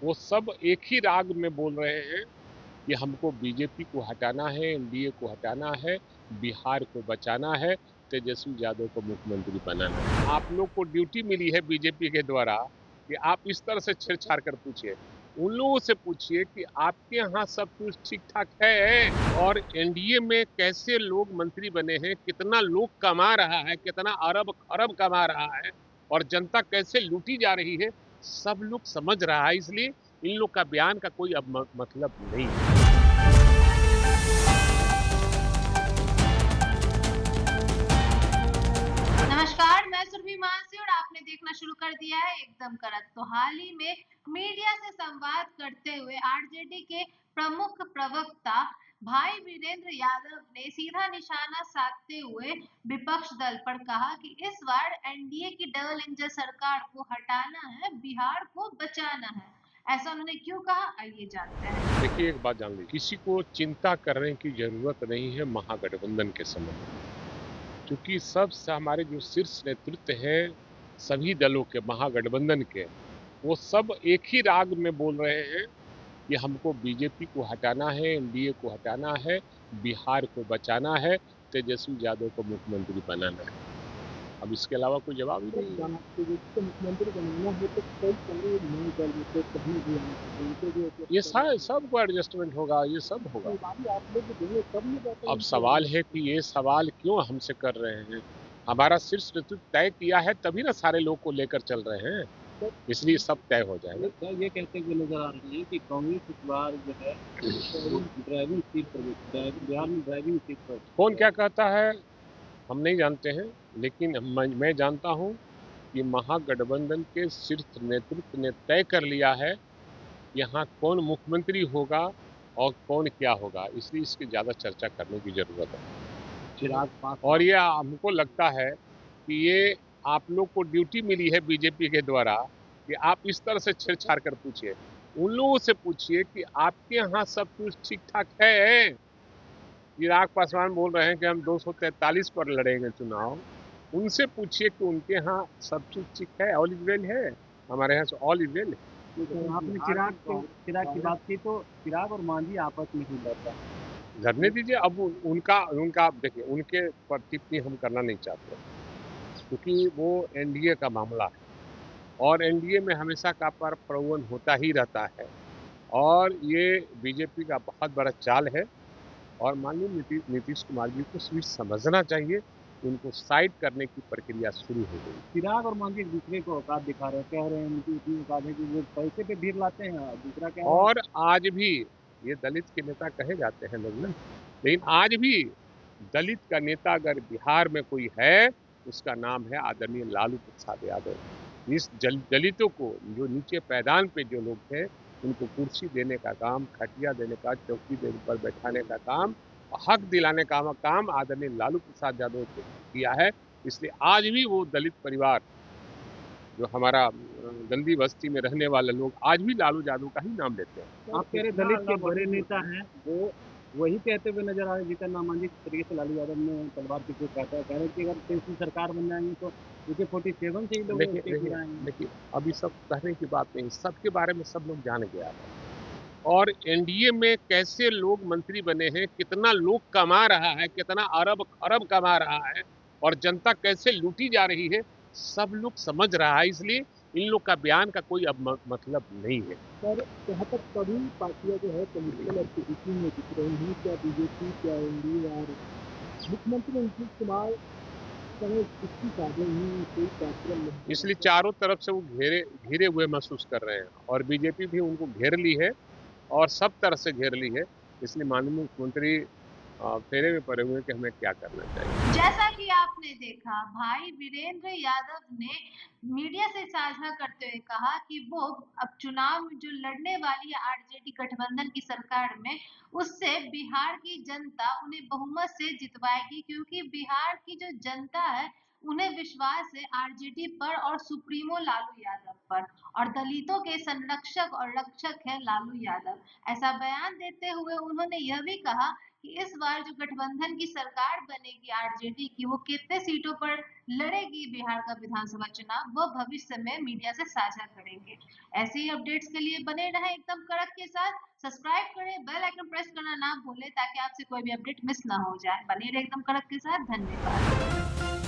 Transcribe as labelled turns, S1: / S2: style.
S1: वो सब एक ही राग में बोल रहे हैं कि हमको बीजेपी को हटाना है, एनडीए को हटाना है, बिहार को बचाना है, तेजस्वी यादव को मुख्यमंत्री बनाना है। आप लोग को ड्यूटी मिली है बीजेपी के द्वारा कि आप इस तरह से छेड़छाड़ कर पूछिए। उन लोगों से पूछिए कि आपके यहाँ सब कुछ ठीक-ठाक है और एनडीए में कैसे लोग मंत्री बने हैं, कितना लोग कमा रहा है, कितना अरब-खरब कमा रहा है और जनता कैसे लूटी जा रही है, सब लोग समझ रहा है। इसलिए इन लोग का बयान का कोई अब मतलब नहीं है।
S2: नमस्कार, मैं सुरभि मानसी और आपने देखना शुरू कर दिया है एकदम कड़क। तो हाल ही में मीडिया से संवाद करते हुए आरजेडी के प्रमुख प्रवक्ता भाई वीरेंद्र यादव ने सीधा निशाना साधते हुए विपक्ष दल पर कहा कि इस बार एनडीए की डबल इंजन सरकार को हटाना है, बिहार को बचाना है। ऐसा उन्होंने क्यों कहा, आइए जानते हैं।
S1: देखिए एक बात जान लीजिए, किसी को चिंता करने की जरूरत नहीं है महागठबंधन के संबंध में, क्योंकि सब हमारे जो शीर्ष नेतृत्व हैं सभी दलों के महागठबंधन के, वो सब एक ही राग में बोल रहे हैं कि हमको बीजेपी को हटाना है, एनडीए को हटाना है, बिहार को बचाना है, तेजस्वी यादव को मुख्यमंत्री बनाना है। अब इसके अलावा कोई जवाब ही नहीं है।
S3: मुख्यमंत्री बनाना है तो कई सारे नए दल मतलब कहीं भी आना चाहिए उनको भी
S1: ये
S3: एडजस्ट करना होगा।
S1: सबको एडजस्टमेंट होगा, ये सब होगा।
S3: चुनावी आप लोग देंगे तब ना जाकर
S1: अब
S3: उनको
S1: सवाल
S3: आना
S1: है कि ये सवाल क्यों हमसे कर रहे हैं? हमारा शीर्ष नेतृत्व तय किया है तभी ना सारे लोग को लेकर चल रहे हैं,
S3: चाहिए।
S1: इसलिए सब तय हो जाएगा।
S3: सर ये कहते हुए नजर आ रही है कि कांग्रेस इस बार जो है वो ड्राइविंग सीट पर बिहार में ड्राइविंग सीट पर
S1: कौन क्या कहता है हम नहीं जानते हैं, लेकिन मैं जानता हूं कि महागठबंधन के शीर्ष नेतृत्व ने तय कर लिया है यहाँ कौन मुख्यमंत्री होगा और कौन क्या होगा, इसलिए इसकी ज्यादा चर्चा करने की जरूरत है।
S3: चिराग
S1: और
S3: पासवान।
S1: ये हमको लगता है कि ये आप लोग को ड्यूटी मिली है बीजेपी के द्वारा कि आप इस तरह से छेड़छाड़ कर पूछिए। उन लोगों से पूछिए कि आपके यहाँ सब कुछ ठीक ठाक है। चिराग पासवान बोल रहे हैं कि हम 243 पर लड़ेंगे चुनाव। उनसे पूछिए कि उनके यहाँ सब चीज ठीक है, ऑल इज वेल है। हमारे यहाँ से ऑल इज वेल है।
S3: तो आपने चिराग की बात की तो चिराग और मांझी आपस में ही लड़ रहा
S1: धरने
S3: है।
S1: दीजिए। अब उनका उनका देखिए, उनके पर टिप्पणी हम करना नहीं चाहते, क्योंकि वो एनडीए का मामला है और एनडीए में हमेशा का प्रलोभन होता ही रहता है और ये बीजेपी का बहुत बड़ा चाल है। और माननीय नीतीश कुमार जी को भी समझना चाहिए, उनको साइड करने की प्रक्रिया शुरू हो गई।
S3: चिराग और मांझी एक दूसरे को औकात दिखा रहे हैं, कह रहे हैं उनकी इतनी औकात है कि वो पैसे पे भीड़ लाते हैं और दूसरा कह रहा है
S1: और आज भी ये दलित के नेता कहे जाते हैं लोग ना, लेकिन आज भी दलित का नेता अगर बिहार में कोई है, उसका नाम है आदरणीय लालू प्रसाद यादव। इस दलितों को, जो नीचे पैदान पे जो लोग थे, उनको कुर्सी देने का काम, खटिया देने का, चौकी देने पर बैठाने का काम, हक दिलाने का काम आदरणीय लालू प्रसाद यादव ने किया है। इसलिए आज भी वो दलित परिवार, जो हमारा गंदी बस्ती में रहने वाले लोग, आज भी लालू यादव का ही नाम लेते हैं।
S3: आप कह रहे दलित के बड़े नेता हैं वो वही कहते हुए नजर आ रहे हैं जीतन राम मांझी जिस तरीके से लालू यादव ने तलवार के पीछे कहता है, कह रहे हैं कि अगर तीसरी सरकार बन जाएंगे तो AK-47 से ही लोग
S1: देखिए
S3: स्टेट
S1: देखिए
S3: गिराएंगे।
S1: देखिए, अभी सब कहने की बात नहीं, सबके बारे में सब लोग जान गया है। और एनडीए में कैसे लोग मंत्री बने हैं, कितना लोग कमा रहा है, कितना अरब खरब कमा रहा है और जनता कैसे लूटी जा रही है, सब लोग समझ रहा है। इसलिए इन लोग का बयान का कोई अब मतलब नहीं है।
S3: पर जहाँ तक सभी पार्टियां जो है पॉलिटिकल एक्टिविटी में दिख रही हैं, क्या बीजेपी, क्या एनडीए और मुख्यमंत्री नीतीश कुमार कहीं इसकी काबिल नहीं, कोई कार्यक्रम नहीं कर
S1: इसलिए
S3: रहा
S1: चारों तरफ से वो घिरे हुए महसूस कर रहे हैं और बीजेपी भी उनको घेर ली है और सब तरह से घेर ली है। इसलिए माननीय मुख्यमंत्री फेरे में पड़े हुए हैं कि हमें क्या करना चाहिए।
S2: जैसा कि आपने देखा, भाई वीरेंद्र यादव ने मीडिया से साझा करते हुए कहा कि वो अब चुनाव में जो लड़ने वाली है आरजेडी गठबंधन की सरकार में, उससे बिहार की जनता उन्हें बहुमत से जितवाएगी, क्योंकि बिहार की जो जनता है उन्हें विश्वास है आरजेडी पर और सुप्रीमो लालू यादव पर, और दलितों के संरक्षक और रक्षक है लालू यादव। ऐसा बयान देते हुए उन्होंने यह भी कहा कि इस बार जो गठबंधन की सरकार बनेगी आरजेडी की, वो कितने सीटों पर लड़ेगी बिहार का विधानसभा चुनाव, वो भविष्य में मीडिया से साझा करेंगे। ऐसे ही अपडेट्स के लिए बने रहें एकदम कड़क के साथ। सब्सक्राइब करें, बेल आइकन प्रेस करना ना भूलें ताकि आपसे कोई भी अपडेट मिस ना हो जाए। बने रहे एकदम कड़क के साथ। धन्यवाद।